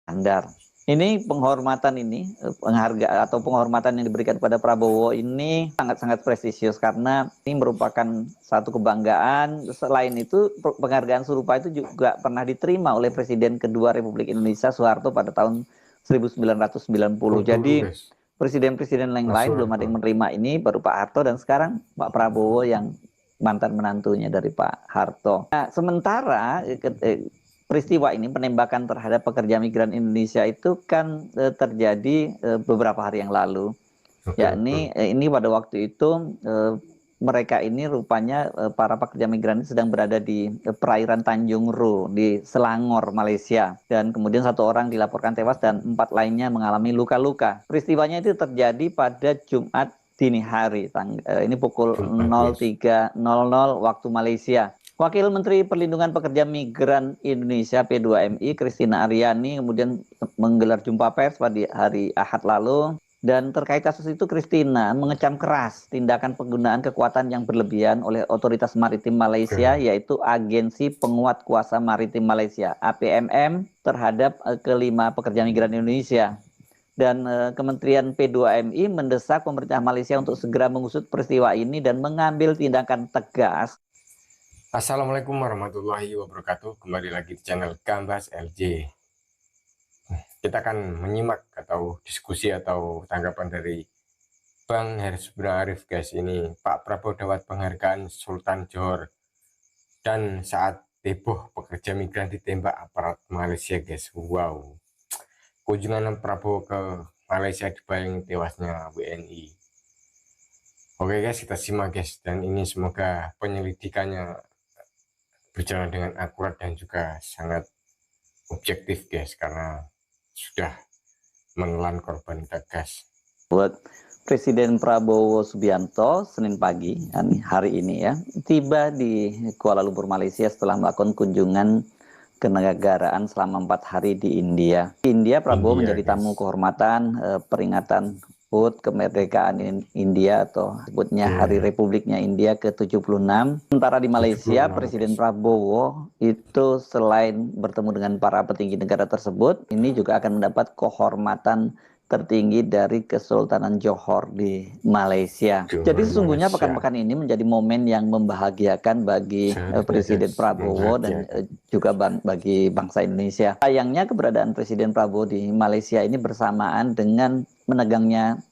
Andar. Ini penghormatan ini, penghargaan atau penghormatan yang diberikan kepada Prabowo ini sangat-sangat prestisius karena ini merupakan satu kebanggaan. Selain itu, penghargaan serupa itu juga pernah diterima oleh Presiden kedua Republik Indonesia Soeharto pada tahun 1990. Jadi guys. presiden-presiden yang Mas lain belum ada Soeharto. yang menerima ini, baru Pak Harto dan sekarang Pak Prabowo yang mantan menantunya dari Pak Harto. Nah, sementara peristiwa ini penembakan terhadap pekerja migran Indonesia itu kan terjadi beberapa hari yang lalu. Betul, betul. Yakni ini pada waktu itu mereka ini rupanya para pekerja migran ini sedang berada di perairan Tanjung Ru di Selangor, Malaysia. Dan kemudian satu orang dilaporkan tewas dan 4 lainnya mengalami luka-luka. Peristiwanya itu terjadi pada Jumat dini hari. Ini pukul Jumat, guys. 03.00 waktu Malaysia. Wakil Menteri Perlindungan Pekerja Migran Indonesia P2MI Christina Aryani kemudian menggelar jumpa pers pada hari Ahad lalu. Dan terkait kasus itu Christina mengecam keras tindakan penggunaan kekuatan yang berlebihan oleh Otoritas Maritim Malaysia Oke. yaitu Agensi Penguat Kuasa Maritim Malaysia APMM terhadap kelima pekerja migran Indonesia. Dan Kementerian P2MI mendesak pemerintah Malaysia untuk segera mengusut peristiwa ini dan mengambil tindakan tegas. Assalamualaikum warahmatullahi wabarakatuh. Kembali lagi di channel Gambas LJ. Kita akan menyimak atau diskusi atau tanggapan dari Bang Haris Arif, guys. Ini Pak Prabowo dapat penghargaan Sultan Johor, dan saat heboh pekerja migran ditembak aparat Malaysia, guys. Wow. Kunjungan Prabowo ke Malaysia dibayangi tewasnya WNI. Oke guys, kita simak guys, dan ini semoga penyelidikannya berjalan dengan akurat dan juga sangat objektif guys, karena sudah menelan korban tegas. Buat Presiden Prabowo Subianto Senin pagi hari ini ya tiba di Kuala Lumpur Malaysia setelah melakukan kunjungan kenegaraan selama 4 hari di India. Prabowo menjadi Guys. tamu kehormatan peringatan HUT kemerdekaan India atau sebutnya Hari Republiknya India ke-76. Sementara di Malaysia, 76, Presiden guys. Prabowo itu selain bertemu dengan para petinggi negara tersebut, ini juga akan mendapat kehormatan tertinggi dari Kesultanan Johor di Malaysia. Jadi sesungguhnya pekan-pekan ini menjadi momen yang membahagiakan bagi Presiden Prabowo dan juga bagi bangsa Indonesia. Sayangnya keberadaan Presiden Prabowo di Malaysia ini bersamaan dengan menegangnya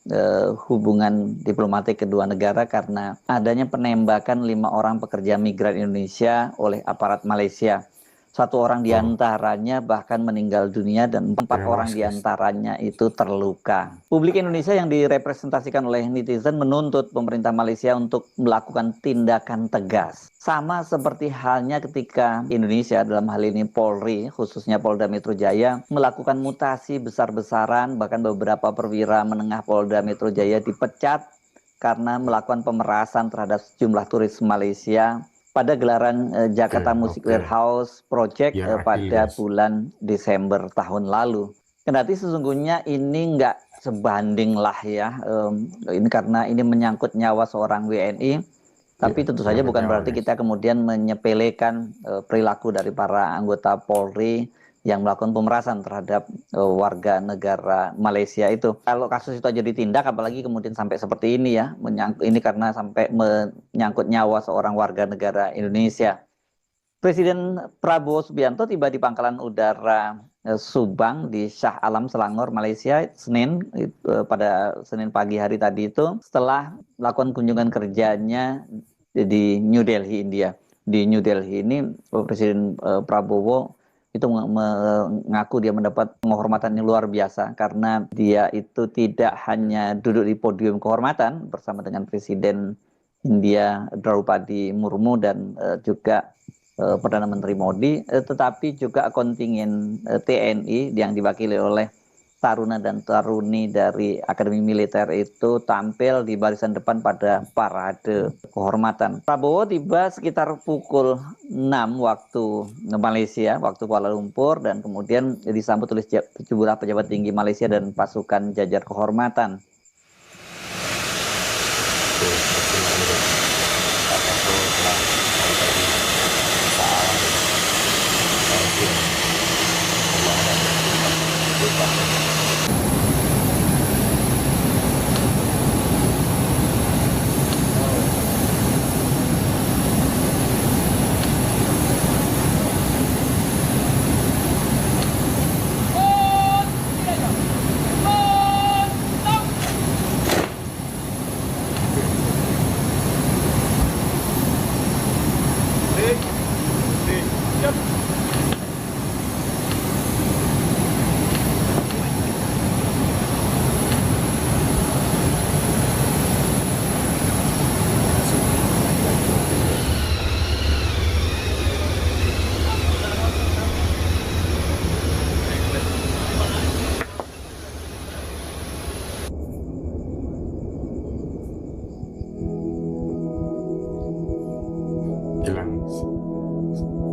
hubungan diplomatik kedua negara karena adanya penembakan 5 orang pekerja migran Indonesia oleh aparat Malaysia. 1 orang diantaranya bahkan meninggal dunia dan 4 orang diantaranya itu terluka. Publik Indonesia yang direpresentasikan oleh netizen menuntut pemerintah Malaysia untuk melakukan tindakan tegas. Sama seperti halnya ketika Indonesia, dalam hal ini Polri, khususnya Polda Metro Jaya, melakukan mutasi besar-besaran, bahkan beberapa perwira menengah Polda Metro Jaya dipecat karena melakukan pemerasan terhadap sejumlah turis Malaysia pada gelaran Jakarta Music Warehouse Project pada bulan Desember tahun lalu. Kendati sesungguhnya ini nggak sebanding lah ya, ini karena ini menyangkut nyawa seorang WNI, tapi tentu saja bukan berarti kita kemudian menyepelekan perilaku dari para anggota Polri yang melakukan pemerasan terhadap warga negara Malaysia itu. Kalau kasus itu aja ditindak, apalagi kemudian sampai seperti ini ya, ini karena sampai menyangkut nyawa seorang warga negara Indonesia. Presiden Prabowo Subianto tiba di Pangkalan Udara Subang di Shah Alam Selangor, Malaysia, pada Senin pagi hari tadi itu, setelah melakukan kunjungan kerjanya di New Delhi, India. Di New Delhi ini Presiden Prabowo itu mengaku dia mendapat penghormatan yang luar biasa karena dia itu tidak hanya duduk di podium kehormatan bersama dengan Presiden India Draupadi Murmu dan juga Perdana Menteri Modi, tetapi juga kontingen TNI yang diwakili oleh taruna dan taruni dari Akademi Militer itu tampil di barisan depan pada parade kehormatan. Prabowo tiba sekitar pukul 6 waktu Malaysia, waktu Kuala Lumpur, dan kemudian disambut oleh sejumlah pejabat tinggi Malaysia dan pasukan jajar kehormatan. Hilang.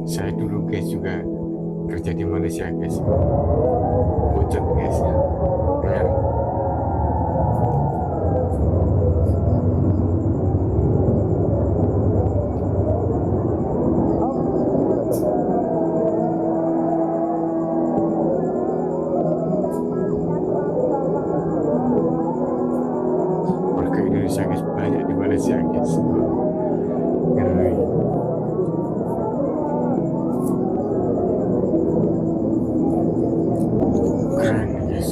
Saya dulu guys juga kerja di Malaysia guys, bocet guys ya. Warga Indonesia guys banyak di Malaysia guys. Ngeri. Keren guys.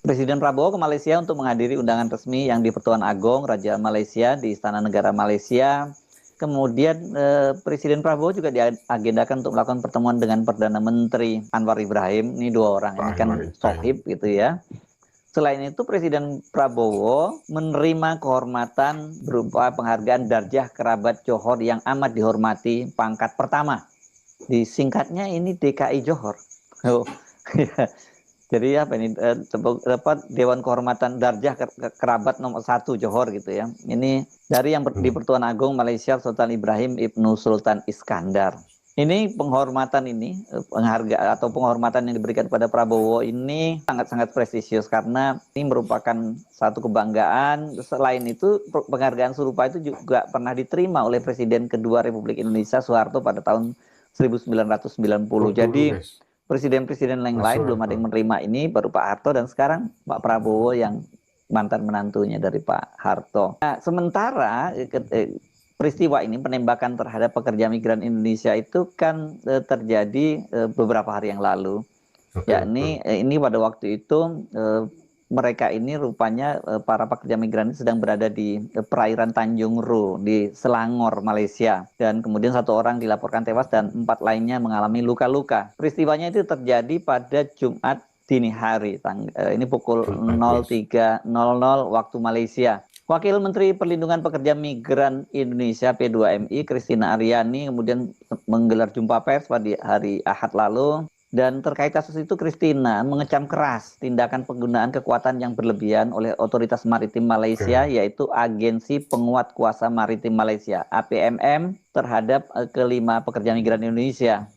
Presiden Prabowo ke Malaysia untuk menghadiri undangan resmi yang di Pertuan Agong Raja Malaysia di Istana Negara Malaysia. Kemudian Presiden Prabowo juga diagendakan untuk melakukan pertemuan dengan Perdana Menteri Anwar Ibrahim. Ini dua orang, ini kan sohib gitu ya. Selain itu Presiden Prabowo menerima kehormatan berupa penghargaan Darjah Kerabat Johor yang amat dihormati pangkat pertama. Disingkatnya ini DKI Johor. Oh, ya. Jadi apa ini dapat Dewan Kehormatan Darjah Kerabat nomor 1 Johor gitu ya. Ini dari yang di Pertuan Agong Malaysia Sultan Ibrahim Ibnu Sultan Iskandar. Ini penghormatan ini, penghargaan atau penghormatan yang diberikan kepada Prabowo ini sangat-sangat prestisius karena ini merupakan satu kebanggaan. Selain itu penghargaan serupa itu juga pernah diterima oleh Presiden kedua Republik Indonesia Soeharto pada tahun 1990. Jadi presiden-presiden yang lain belum ada yang menerima ini, baru Pak Harto dan sekarang Pak Prabowo yang mantan menantunya dari Pak Harto. Nah, sementara peristiwa ini penembakan terhadap pekerja migran Indonesia itu kan terjadi beberapa hari yang lalu. Yakni ini pada waktu itu mereka ini rupanya para pekerja migran ini sedang berada di perairan Tanjung Ru di Selangor, Malaysia. Dan kemudian 1 orang dilaporkan tewas dan 4 lainnya mengalami luka-luka. Peristiwanya itu terjadi pada Jumat dini hari. Ini pukul 03.00 waktu Malaysia. Wakil Menteri Perlindungan Pekerja Migran Indonesia P2MI, Christina Aryani, kemudian menggelar jumpa pers pada hari Ahad lalu. Dan terkait kasus itu, Christina mengecam keras tindakan penggunaan kekuatan yang berlebihan oleh Otoritas Maritim Malaysia, yaitu Agensi Penguat Kuasa Maritim Malaysia, APMM, terhadap kelima pekerja migran Indonesia.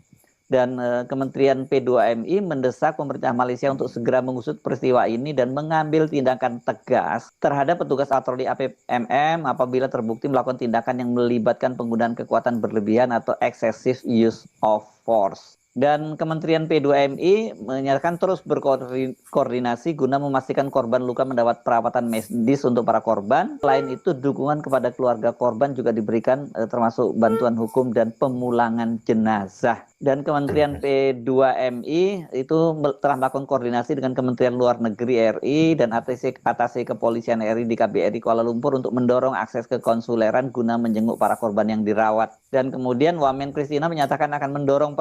Dan Kementerian P2MI mendesak pemerintah Malaysia untuk segera mengusut peristiwa ini dan mengambil tindakan tegas terhadap petugas patroli APMM apabila terbukti melakukan tindakan yang melibatkan penggunaan kekuatan berlebihan atau excessive use of force. Dan Kementerian P2MI menyatakan terus berkoordinasi guna memastikan korban luka mendapat perawatan medis untuk para korban. Selain itu, dukungan kepada keluarga korban juga diberikan termasuk bantuan hukum dan pemulangan jenazah. Dan Kementerian P2MI itu telah melakukan koordinasi dengan Kementerian Luar Negeri RI dan Atase Kepolisian RI di KBRI Kuala Lumpur untuk mendorong akses ke konsuleran guna menjenguk para korban yang dirawat. Dan kemudian Wamen Christina menyatakan akan mendorong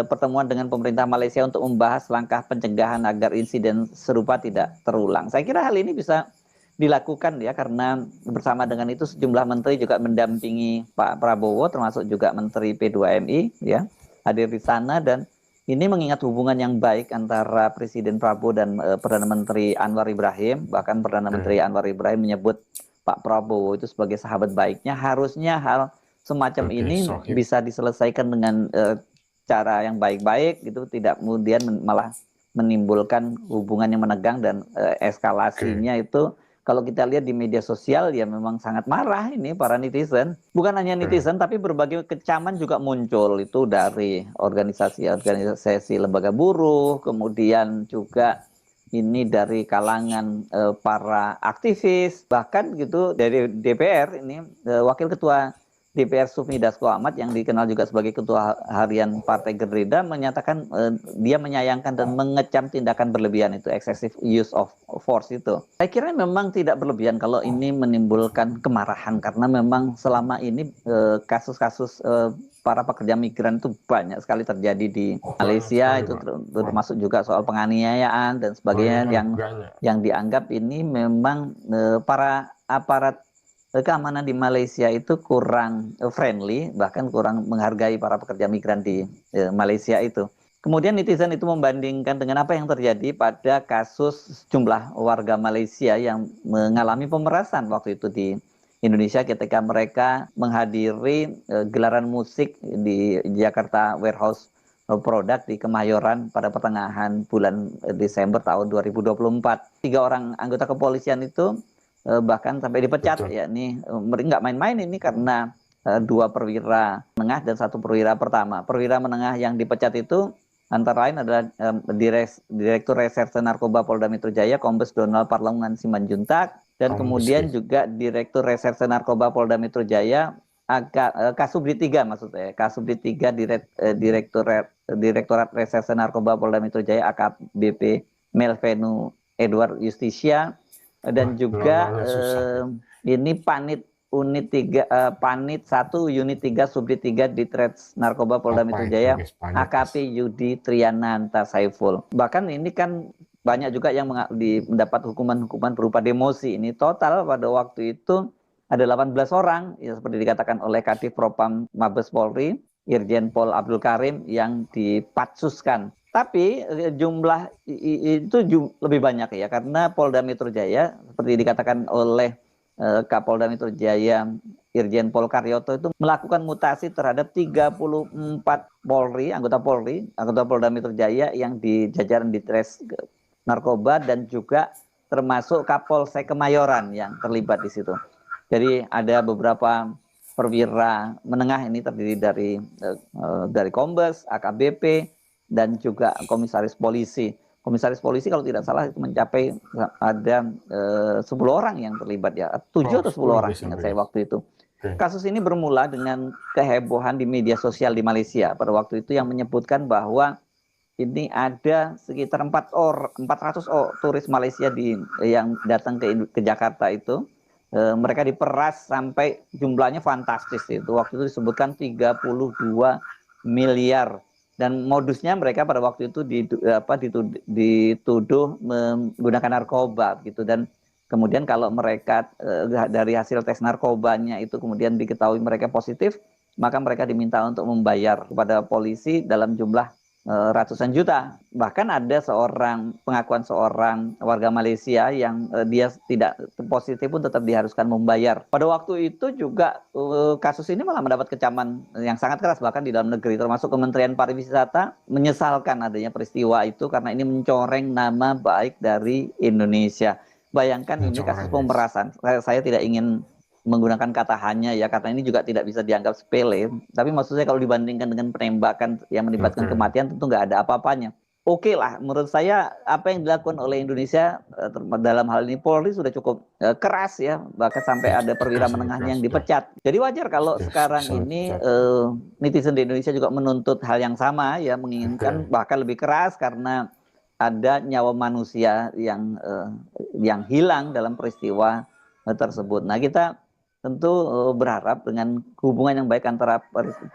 pertemuan dengan pemerintah Malaysia untuk membahas langkah pencegahan agar insiden serupa tidak terulang. Saya kira hal ini bisa dilakukan ya, karena bersama dengan itu sejumlah menteri juga mendampingi Pak Prabowo, termasuk juga Menteri P2MI ya, hadir di sana. Dan ini mengingat hubungan yang baik antara Presiden Prabowo dan Perdana Menteri Anwar Ibrahim. Bahkan Perdana Menteri Anwar Ibrahim menyebut Pak Prabowo itu sebagai sahabat baiknya. Harusnya hal semacam ini bisa diselesaikan dengan cara yang baik-baik gitu, tidak kemudian malah menimbulkan hubungan yang menegang dan eskalasinya itu kalau kita lihat di media sosial ya memang sangat marah ini para netizen. Bukan hanya netizen tapi berbagai kecaman juga muncul itu dari organisasi lembaga buruh, kemudian juga ini dari kalangan para aktivis, bahkan gitu dari DPR ini Wakil Ketua DPR Sufmi Dasko Ahmad yang dikenal juga sebagai Ketua Harian Partai Gerindra menyatakan dia menyayangkan dan mengecam tindakan berlebihan itu, excessive use of force itu. Saya kira memang tidak berlebihan kalau ini menimbulkan kemarahan karena memang selama ini kasus-kasus para pekerja migran itu banyak sekali terjadi di Malaysia, itu termasuk juga soal penganiayaan dan sebagainya yang dianggap ini memang para aparat keamanan di Malaysia itu kurang friendly, bahkan kurang menghargai para pekerja migran di Malaysia itu. Kemudian netizen itu membandingkan dengan apa yang terjadi pada kasus jumlah warga Malaysia yang mengalami pemerasan waktu itu di Indonesia ketika mereka menghadiri gelaran musik di Jakarta Warehouse Product di Kemayoran pada pertengahan bulan Desember tahun 2024. 3 orang anggota kepolisian itu bahkan sampai dipecat. Ya, ini nggak main-main ini karena 2 perwira menengah dan 1 perwira pertama. Perwira menengah yang dipecat itu antara lain adalah Direktur Reserse Narkoba Polda Metro Jaya Kombes Donald Parlungan Simanjuntak, dan kemudian juga Direktur Reserse Narkoba Polda Metro Jaya Kasubdit 3 maksud saya, Kasubdit 3 Direktorat Reserse Narkoba Polda Metro Jaya AKBP Melvenu Edward Justisia, dan juga ini Panit Unit 3 Panit 1 Unit 3 Subdit 3 Ditrets Narkoba Polda Metro Jaya AKP Yudi Triananta Saiful. Bahkan ini kan banyak juga yang mendapat hukuman-hukuman berupa demosi. Ini total pada waktu itu ada 18 orang, ya, seperti dikatakan oleh Kadif Propam Mabes Polri, Irjen Pol Abdul Karim, yang dipatsuskan. Tapi jumlah itu lebih banyak ya, karena Polda Metro Jaya, seperti dikatakan oleh Kapolda Metro Jaya Irjen Pol Karyoto, itu melakukan mutasi terhadap 34 anggota Polda Metro Jaya yang di jajaran Ditres Narkoba dan juga termasuk Kapolsek Kemayoran yang terlibat di situ. Jadi ada beberapa perwira menengah ini terdiri dari Kombes, AKBP, dan juga komisaris polisi. Komisaris polisi kalau tidak salah itu mencapai ada 10 orang yang terlibat ya, 7 atau 10 orang ingat saya waktu itu. Kasus ini bermula dengan kehebohan di media sosial di Malaysia pada waktu itu yang menyebutkan bahwa ini ada sekitar 400 turis Malaysia yang datang ke Jakarta itu. Mereka diperas sampai jumlahnya fantastis itu. Waktu itu disebutkan 32 miliar. Dan modusnya mereka pada waktu itu dituduh menggunakan narkoba gitu. Dan kemudian kalau mereka dari hasil tes narkobanya itu kemudian diketahui mereka positif, maka mereka diminta untuk membayar kepada polisi dalam jumlah ratusan juta. Bahkan ada pengakuan seorang warga Malaysia yang dia tidak positif pun tetap diharuskan membayar. Pada waktu itu juga kasus ini malah mendapat kecaman yang sangat keras bahkan di dalam negeri, termasuk Kementerian Pariwisata menyesalkan adanya peristiwa itu karena ini mencoreng nama baik dari Indonesia. Bayangkan ini kasus pemerasan. Saya tidak ingin menggunakan kata hanya ya, karena ini juga tidak bisa dianggap sepele. Tapi maksud saya kalau dibandingkan dengan penembakan yang melibatkan kematian tentu nggak ada apa-apanya. Oke lah, menurut saya apa yang dilakukan oleh Indonesia dalam hal ini Polri sudah cukup keras ya, bahkan sampai ada perwira menengahnya yang dipecat. Jadi wajar kalau sekarang ini netizen di Indonesia juga menuntut hal yang sama ya, menginginkan bahkan lebih keras karena ada nyawa manusia yang hilang dalam peristiwa tersebut. Nah, kita tentu berharap dengan hubungan yang baik antara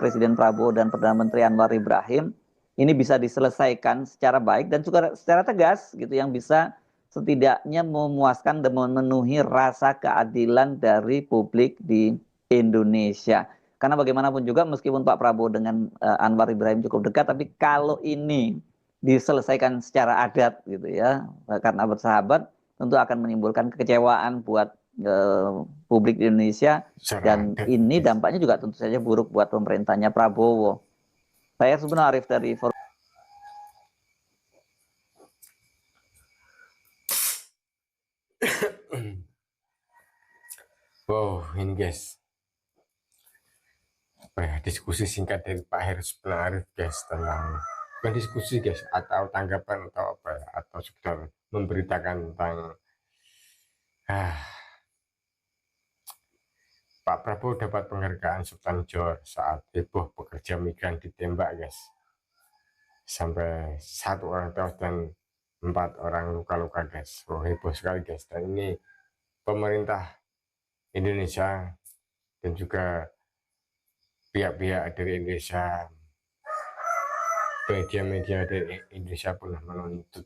Presiden Prabowo dan Perdana Menteri Anwar Ibrahim ini bisa diselesaikan secara baik dan juga secara tegas gitu, yang bisa setidaknya memuaskan dan memenuhi rasa keadilan dari publik di Indonesia. Karena bagaimanapun juga meskipun Pak Prabowo dengan Anwar Ibrahim cukup dekat, tapi kalau ini diselesaikan secara adat gitu ya, karena bersahabat, tentu akan menimbulkan kekecewaan buat publik di Indonesia, dan ini dampaknya juga tentu saja buruk buat pemerintahnya Prabowo. Saya sebenarnya Arif dari Wow, ini guys, diskusi singkat dari Pak Heru Arif guys, tentang bukan diskusi guys, atau tanggapan atau apa ya, atau sekedar memberitakan tentang Pak Prabowo dapat penghargaan Sultan Johor saat heboh pekerja migran ditembak guys, sampai 1 orang tewas dan 4 orang luka-luka guys. Oh, heboh sekali guys. Dan ini pemerintah Indonesia dan juga pihak-pihak dari Indonesia, media-media dari Indonesia pun menuntut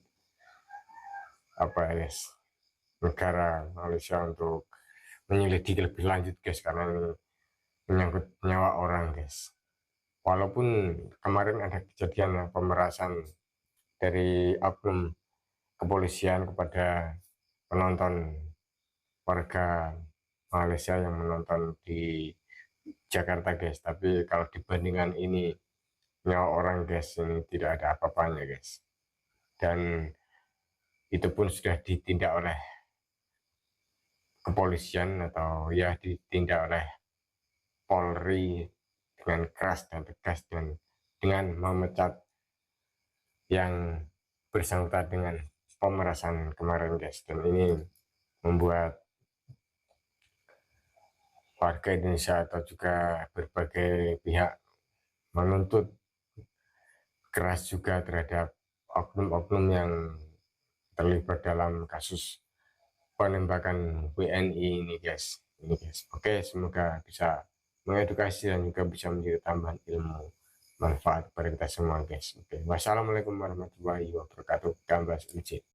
apa ya guys, negara Malaysia untuk menyelidiki lebih lanjut guys, karena ini menyangkut nyawa orang guys. Walaupun kemarin ada kejadian pemerasan dari oknum kepolisian kepada penonton warga Malaysia yang menonton di Jakarta guys, tapi kalau dibandingkan ini nyawa orang guys, ini tidak ada apa-apanya guys. Dan itu pun sudah ditindak oleh kepolisian atau ya ditindak oleh Polri dengan keras dan tegas, dan dengan memecat yang bersangkutan dengan pemerasan kemarin guys. Dan ini membuat warga Indonesia atau juga berbagai pihak menuntut keras juga terhadap oknum-oknum yang terlibat dalam kasus penembakan WNI ini guys. Oke, semoga bisa mengedukasi dan juga bisa menjadi tambahan ilmu manfaat kepada kita semua guys. Oke, wassalamualaikum warahmatullahi wabarakatuh. Gambas Uji.